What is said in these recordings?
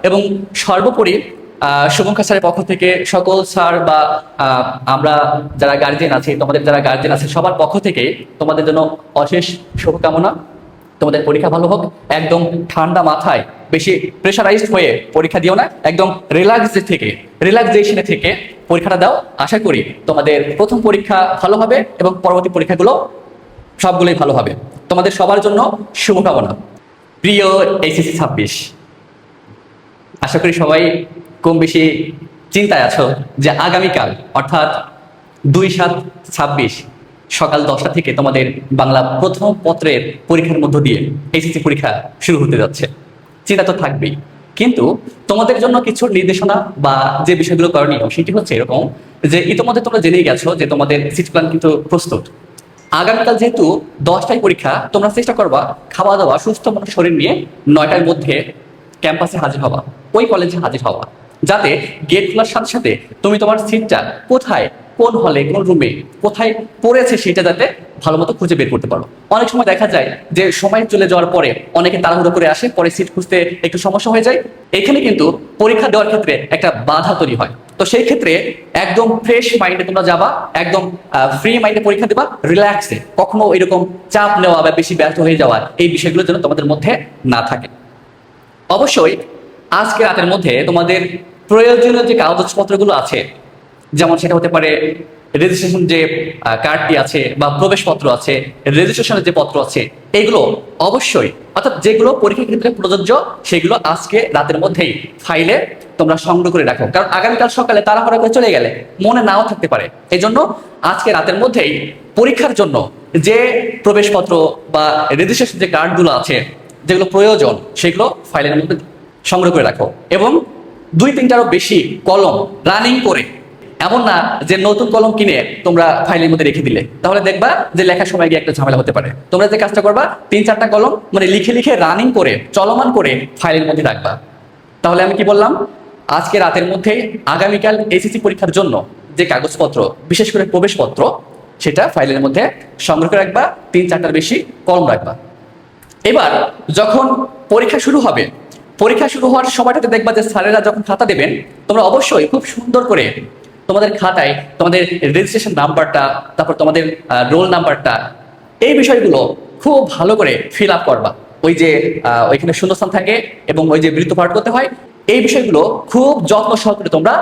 এবং সর্বোপরি শুভঙ্কর স্যারের পক্ষ থেকে সকল স্যার বা আমরা যারা গার্জিয়ান আছি, তোমাদের যারা গার্জিয়ান আছে সবার পক্ষ থেকে তোমাদের জন্য অশেষ শুভকামনা। তোমাদের পরীক্ষা ভালো হোক, একদম ঠান্ডা মাথায় বেশি প্রেশারাইজড হয়ে পরীক্ষা দিও না, একদম রিল্যাক্সেশনে থেকে পরীক্ষাটা দাও। আশা করি তোমাদের প্রথম পরীক্ষা ভালো হবে এবং পরবর্তী পরীক্ষাগুলো সবগুলোই ভালো হবে। তোমাদের সবার জন্য শুভকামনা। প্রিয় এইচএসসি 26, আশা করি সবাই কম বেশি চিন্তায় আছো যে আগামীকাল অর্থাৎ 2/7/26 সকাল 10টা থেকে তোমাদের বাংলা প্রথম পত্রের পরীক্ষার মধ্য দিয়ে এইচএসসি পরীক্ষা শুরু হতে যাচ্ছে। চিন্তা তো থাকবেই, কিন্তু তোমাদের জন্য কিছু নির্দেশনা বা যে বিষয়গুলো করণীয় সেটি হচ্ছে এরকম যে ইতিমধ্যে তোমরা জেনেই গেছো যে তোমাদের সিট প্ল্যান কিন্তু প্রস্তুত। আগামীকাল যেহেতু 10টায় পরীক্ষা, তোমরা চেষ্টা করবা খাওয়া দাওয়া সুস্থ মন শরীর নিয়ে 9টার মধ্যে ক্যাম্পাসে হাজির হওয়া, ওই কলেজে হাজির হওয়া, যাতে গেট খোলার সাথে সাথে তুমি তোমার সিটটা কোথায়, কোন হলে, কোন রুমে কোথায় পড়েছে সেটা যাতে ভালো মতো খুঁজে বের করতে পারো। অনেক সময় দেখা যায় যে সময় চলে যাওয়ার পরে অনেকে তাড়াহুড়ো করে আসে, পরে সিট খুঁজতে একটু সমস্যা হয়ে যায়। এখানে কিন্তু পরীক্ষা দেওয়ার ক্ষেত্রে একটা বাধা তৈরি হয়। তো সেই ক্ষেত্রে একদম ফ্রেশ মাইন্ডে তোমরা যাবা, একদম ফ্রি মাইন্ডে পরীক্ষা দেবা, রিল্যাক্সে, কখনো এরকম চাপ নেওয়া বা বেশি ব্যর্থ হয়ে যাওয়া এই বিষয়গুলো যেন তোমাদের মধ্যে না থাকে। অবশ্যই আজকে রাতের মধ্যে তোমাদের প্রয়োজনীয় যে কাগজপত্রগুলো আছে, যেমন সেটা হতে পারে রেজিস্ট্রেশন যে কার্ডটি আছে বা প্রবেশপত্র আছে, রেজিস্ট্রেশনের যে পত্র আছে, এগুলো অবশ্যই অর্থাৎ যেগুলো পরীক্ষার ক্ষেত্রে প্রযোজ্য সেগুলো আজকে রাতের মধ্যেই ফাইলে তোমরা সংগ্রহ করে রাখো, কারণ আগামীকাল সকালে তাড়াহুড়া করে চলে গেলে মনে নাও থাকতে পারে। এই জন্য আজকে রাতের মধ্যেই পরীক্ষার জন্য যে প্রবেশপত্র বা রেজিস্ট্রেশন যে কার্ডগুলো আছে যেগুলো প্রয়োজন সেগুলো ফাইলের মধ্যে সংগ্রহ করে রাখো। এবং 2-3টারও বেশি কলম রানিং করে, এমন না যে নতুন কলম কিনে তোমরা ফাইলের মধ্যে রেখে দিলে, তাহলে দেখবা যে লেখার সময় গিয়ে একটা ঝামেলা হতে পারে। তোমরা যে কাজটা করবা 3-4টা কলম মানে লিখে লিখে রানিং করে চলমান করে ফাইলের মধ্যে রাখবা। তাহলে আমি কি বললাম, আজকে রাতের মধ্যে আগামীকাল এইচএসসি পরীক্ষার জন্য যে কাগজপত্র, বিশেষ করে প্রবেশপত্র, সেটা ফাইলের মধ্যে সংগ্রহ করে রাখবা, 3-4টার বেশি কলম রাখবা। এবার যখন পরীক্ষা শুরু হবে, পরীক্ষা শুরু হওয়ার সময়টাতে দেখবা যে স্যারেরা যখন খাতা দেবেন, তোমরা অবশ্যই খুব সুন্দর করে তোমাদের খাতায় তোমাদের রেজিস্ট্রেশন নাম্বারটা, তারপর তোমাদের রোল নাম্বারটা, এই বিষয়গুলো খুব ভালো করে ফিল আপ করবা। ওই যে ওইখানে শূন্যস্থান থাকে এবং ওই যে বৃত্ত পাঠ করতে হয়, এই বিষয়গুলো খুব যত্ন সহকারে তোমরা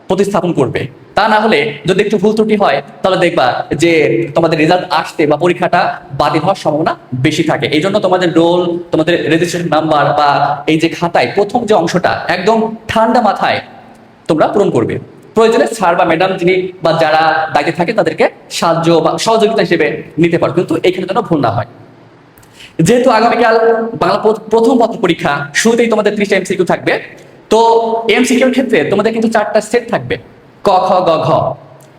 প্রতিস্থাপন করবে। তা না হলে যদি একটু ভুল ত্রুটি হয় তাহলে দেখবা যে তোমাদের রেজাল্ট আসতে বা পরীক্ষাটা বাতিল হওয়ার সম্ভাবনা বেশি থাকে। এই জন্য তোমাদের রোল, তোমাদের রেজিস্ট্রেশন নাম্বার বা এই যে খাতায় প্রথম যে অংশটা একদম ঠান্ডা মাথায় তোমরা পূরণ করবে। প্রয়োজনে স্যার বা ম্যাডাম যিনি বা যারা দায়িত্বে থাকে তাদেরকে সাহায্য বা সহযোগিতা হিসেবে নিতে পারো, কিন্তু এইখানে যেন ভুল না হয়। যেহেতু আগামীকাল বাংলা প্রথম পত্র পরীক্ষা, শুরুতেই তোমাদের 30টা এমসিকিউ থাকবে। তো এমসিকিউর ক্ষেত্রে তোমাদের কিন্তু 4টা সেট থাকবে, ক খ গ ঘ।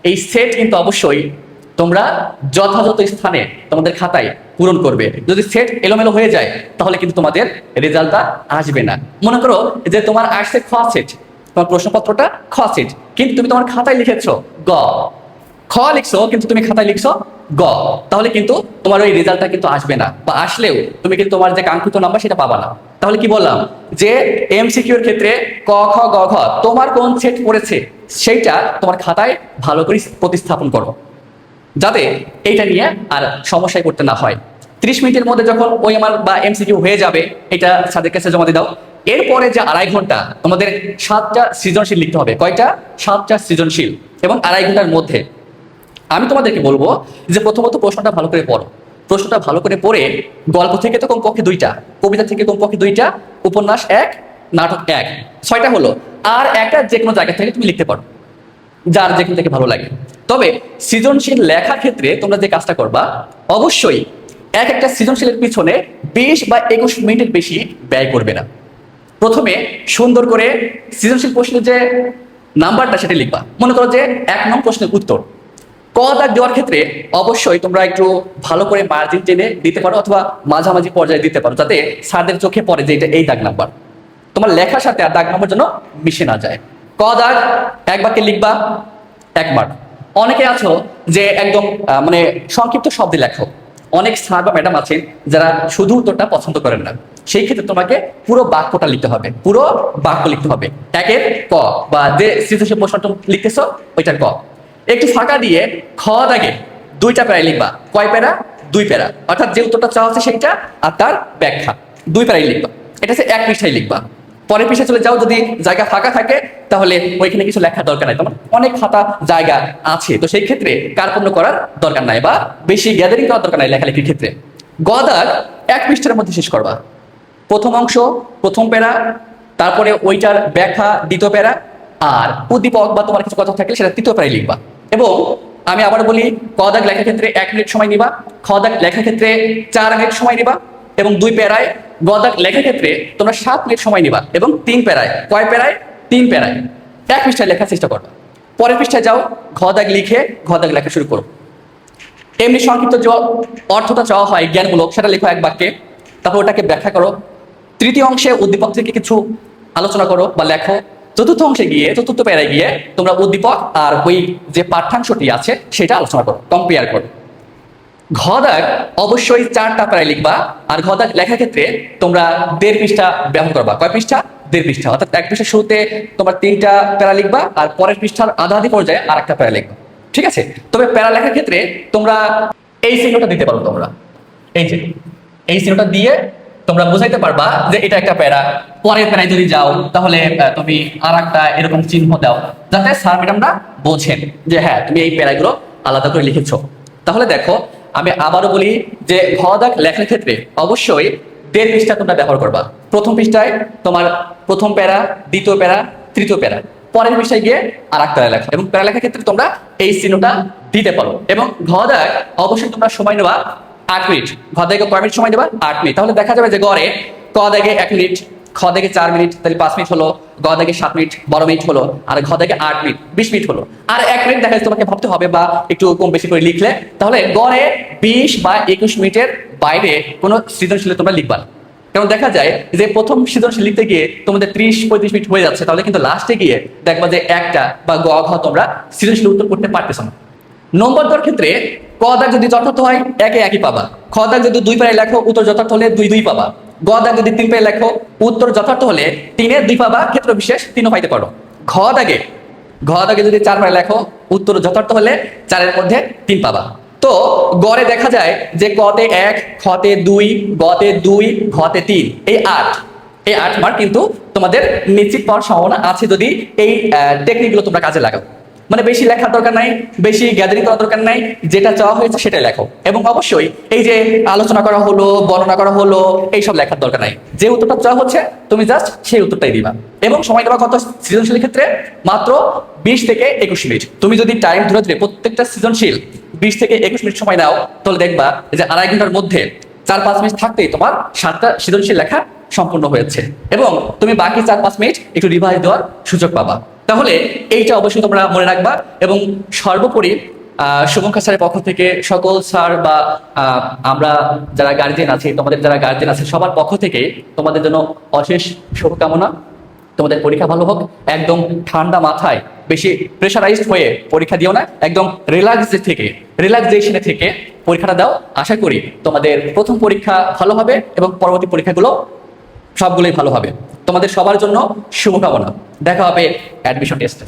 এই সেট কিন্তু অবশ্যই তোমরা যথাযথ স্থানে তোমাদের খাতায় পূরণ করবে। যদি সেট এলোমেলো হয়ে যায় তাহলে কিন্তু তোমাদের রেজাল্টটা আসবে না। মনে করো যে তোমার আসছে খ সেট, তোমার প্রশ্নপত্রটা খ সেট, কিন্তু তুমি তোমার খাতায় লিখেছো গ, খ লিখছো কিন্তু তুমি খাতায় লিখছো গ, তাহলে কিন্তু তোমার ওই রেজাল্টটা কিন্তু আসবে না, বা আসলেও তুমি কিন্তু তোমার যে কাঙ্ক্ষিত নাম্বার সেটা পাবা না। তাহলে কি বললাম যে এমসিকিউর ক্ষেত্রে ক খ গ ঘ তোমার কোন সেট পড়েছে সেইটা তোমার খাতায় ভালো করে প্রতিস্থাপন করো, যাতে এইটা নিয়ে আর সমস্যায় পড়তে না হয়। 30 মিনিটের মধ্যে যখন ওই আমার বা এমসিকিউ হয়ে যাবে, এটা স্যারের কাছে জমা দিয়ে দাও। এরপরে যে 2.5 ঘন্টা তোমাদের 7টা সৃজনশীল লিখতে হবে। কয়টা? 7টা সৃজনশীল। এবং 2.5 ঘন্টার মধ্যে আমি তোমাদেরকে বলবো যে প্রথমত প্রশ্নটা ভালো করে পড়ো। প্রশ্নটা ভালো করে পড়ে গল্প থেকে তো কমপক্ষে 2টা, কবিতা থেকে কমপক্ষে 2টা, উপন্যাস 1, নাটক 1, 6টা হলো। আর একটা যে কোনো জায়গা থেকে তুমি লিখতে পারো, যার যেখান থেকে ভালো লাগে। তবে সৃজনশীল লেখার ক্ষেত্রে তোমরা যে কাজটা করবা, অবশ্যই একটা সৃজনশীলের পিছনে 20 বা 21 মিনিটের বেশি ব্যয় করবে না। প্রথমে সুন্দর করে সৃজনশীল প্রশ্নের যে নাম্বারটা সেটা লিখবা। মনে করো যে 1 নং প্রশ্নের উত্তর, ক দাগ দেওয়ার ক্ষেত্রে অবশ্যই তোমরা একটু ভালো করে মার্জিন টেনে দিতে পারো অথবা মাঝামাঝি পর্যায়ে দিতে পারো, যাতে স্যারদের চোখে পড়ে যে এটা এই দাগ নাম্বার, তোমার লেখার সাথে আর দাগ নাম্বার যেন মিশে না যায়। ক দাগ 1 বাক্যে লিখবা, 1 মার্ক। অনেকে আছো যে একদম মানে সংক্ষিপ্ত শব্দে লেখো, অনেক স্যার বা ম্যাডাম আছেন যারা শুধু উত্তরটা পছন্দ করেন না। সেই ক্ষেত্রে তোমাকে পুরো বাক্যটা লিখতে হবে, পুরো বাক্য লিখতে হবে। একের ক বা যে সৃজনশীল প্রশ্নটা লিখতেছো ওইটার ক, একটু ফাঁকা দিয়ে খ দাগে 2টা প্যারা লিখবা। কয় প্যারা? 2 প্যারা। অর্থাৎ যে উত্তরটা চাওয়া হচ্ছে সেইটা আর তার ব্যাখ্যা 2 প্যারাই লিখবা। এটা হচ্ছে 1 পৃষ্ঠায় লিখবা। পরের পৃষ্ঠায় চলে যাও, যদি জায়গা ফাঁকা থাকে তাহলে ওইখানে কিছু লেখার দরকার নাই, তোমার অনেক খাতা জায়গা আছে, তো সেই ক্ষেত্রে কার্পণ্য করার দরকার নাই বা বেশি গ্যাদারিং করার দরকার নাই লেখালেখির ক্ষেত্রে। গ দাগ 1 পৃষ্ঠার মধ্যে শেষ করবা। প্রথম অংশ, প্রথম প্যারা, তারপরে ওইটার ব্যাখ্যা 2য় প্যারা, আর উদ্দীপক বা তোমার কিছু কথা থাকলে সেটা 3য় প্যারায় লিখবা। এবং আমি আবার বলি, ক দাগ লেখার ক্ষেত্রে 1 মিনিট সময় নিবা, খ দাগ লেখার ক্ষেত্রে 4 মিনিট সময় নিবা, এবং 2 প্যারায় গ দাগ লেখার ক্ষেত্রে তোমরা 7 মিনিট সময় নিবা, এবং 3 প্যারায়, কয় প্যারায়? 3 প্যারায় 1 পৃষ্ঠায় লেখার চেষ্টা করবা। পরের পৃষ্ঠায় যাও, ঘ দাগ লিখে ঘ দাগ লেখা শুরু করো। এমনি সংক্ষিপ্ত যে অর্থটা চাওয়া হয় জ্ঞানমূলক, সেটা লিখো 1 বাক্যে, তারপর ওটাকে ব্যাখ্যা করো। তৃতীয় অংশে উদ্দীপক থেকে কিছু আলোচনা করো বা লেখো। চতুর্থ অংশে গিয়ে, চতুর্থ প্যারায় গিয়ে তোমরা উদ্দীপক আর ওই যে পাঠ্যাংশটি আছে সেটা আলোচনা করো, কম্পেয়ার করো। ঘ দাগ অবশ্যই 4টা প্যারায় লিখবা, আর ঘ দাগ লেখার ক্ষেত্রে তোমরা 1.5 পৃষ্ঠা ব্যবহার করবা। কয় পৃষ্ঠা? 1.5 পৃষ্ঠা। অর্থাৎ 1 পৃষ্ঠার শুরুতে তোমার 3টা প্যারা লিখবা, আর পরের পৃষ্ঠার আধা পর্যায়ে আর একটা প্যারা লিখবা। ঠিক আছে? তবে প্যারা লেখার ক্ষেত্রে তোমরা এই চিহ্নটা দিতে পারো। তোমরা এই যে এই চিহ্নটা দিয়ে তোমরা বুঝাইতে পারবা যে এটা একটা প্যারা। পরের প্যারায় যদি যাও তাহলে তুমি আর একটা এরকম চিহ্ন দাও, যাতে স্যার ম্যাডামরা বোঝেন যে হ্যাঁ তুমি এই প্যারাগুলো আলাদা করে লিখেছো। তাহলে দেখো, আমি আবারও বলি যে ঘ দাগ লেখার ক্ষেত্রে অবশ্যই 1.5 পৃষ্ঠা তোমরা ব্যবহার করবা। প্রথম পৃষ্ঠায় তোমার প্রথম প্যারা, 2য় প্যারা, 3য় প্যারা। পরের পৃষ্ঠায় গিয়ে আর এক প্যারা লেখা, এবং প্যারা লেখার ক্ষেত্রে তোমরা এই চিহ্নটা দিতে পারো। এবং ঘ দাগ অবশ্যই তোমরা সময় নেবা 8 মিনিট। ঘ দাগে কয় মিনিট সময় দেবা? 8 মিনিট। তাহলে দেখা যাবে যে গড়ে ক দাগে 1 মিনিট, খ দাগে 4 মিনিট, তাহলে 5 মিনিট হলো। গ দাগে 7 মিনিট, 12 মিনিট হলো। আর ঘ দাগে 8 মিনিট, 20 মিনিট হলো। আর 1 মিনিট দেখা যাচ্ছে তোমাকে ভাবতে হবে, বা একটু কম বেশি করে লিখলে, তাহলে গড়ে 20 বা 21 মিনিটের বাইরে কোনো সৃজনশীল তোমরা লিখবা না। কারণ দেখা যায় যে প্রথম সৃজনশীল লিখতে গিয়ে তোমাদের 30-35 মিনিট হয়ে যাচ্ছে, তাহলে কিন্তু লাস্টে গিয়ে দেখবা যে একটা বা গ ঘ তোমরা সৃজনশীল উত্তর করতে পারতেছ না। নম্বর দেওয়ার ক্ষেত্রে ক দাগ যদি যথার্থ হয় একই পাবা। খ দাগ যদি 2 প্যারায় লেখো, উত্তর যথার্থ হলে 2 পাবা। গ দাগ যদি 3 প্যারায় লেখো, উত্তর যথার্থ হলে 3-এর 2 পাবা, ক্ষেত্র বিশেষ 3ও পাইতে পারো। ঘ দাগে যদি 4 প্যারায় লেখো, উত্তর যথার্থ হলে 4-এর মধ্যে 3 পাবা। তো গড়ে দেখা যায় যে কতে 1, খতে 2, গতে 2, ঘতে 3, এই 8। এই 8 মার্ক কিন্তু তোমাদের নিশ্চিত পাওয়ার সম্ভাবনা আছে যদি এই টেকনিকগুলো তোমরা কাজে লাগাও। মানে বেশি লেখার দরকার নাই, বেশি গ্যাদারিং করার দরকার নাই, যেটা চাওয়া হয়েছে সেটাই লেখো। এবং অবশ্যই এই যে আলোচনা করা হলো, বর্ণনা করা হলো, এইসব লেখার দরকার নাই। যে উত্তরটা চাওয়া হচ্ছে তুমি জাস্ট সেই উত্তরটাই দিবা। এবং সময় দেওয়া কত সৃজনশীল ক্ষেত্রে? মাত্র 20 থেকে 21 মিনিট। তুমি যদি টাইম ধরে ধরে প্রত্যেকটা সৃজনশীল 20 থেকে 21 মিনিট সময় নাও, তাহলে দেখবা যে আড়াই ঘন্টার মধ্যে 4-5 মিনিট থাকতেই তোমার 7টা সৃজনশীল লেখা সম্পূর্ণ হয়েছে, এবং তুমি বাকি 4-5 মিনিট একটু রিভাইজ দেওয়ার সুযোগ পাবা। তাহলে এইটা অবশ্যই তোমরা মনে রাখবা। এবং সর্বোপরি শুভঙ্কর স্যারের পক্ষ থেকে সকল স্যার বা আমরা যারা গার্জিয়ান আছি, তোমাদের যারা গার্জিয়ান আছে, সবার পক্ষ থেকে তোমাদের জন্য অশেষ শুভকামনা। তোমাদের পরীক্ষা ভালো হোক। একদম ঠান্ডা মাথায়, বেশি প্রেশারাইজড হয়ে পরীক্ষা দিও না, একদম রিল্যাক্সেশনে থেকে পরীক্ষাটা দাও। আশা করি তোমাদের প্রথম পরীক্ষা ভালো হবে এবং পরবর্তী পরীক্ষাগুলো সবগুলোই ভালো হবে। তোমাদের সবার জন্য শুভকামনা। দেখা হবে অ্যাডমিশন টেস্টে।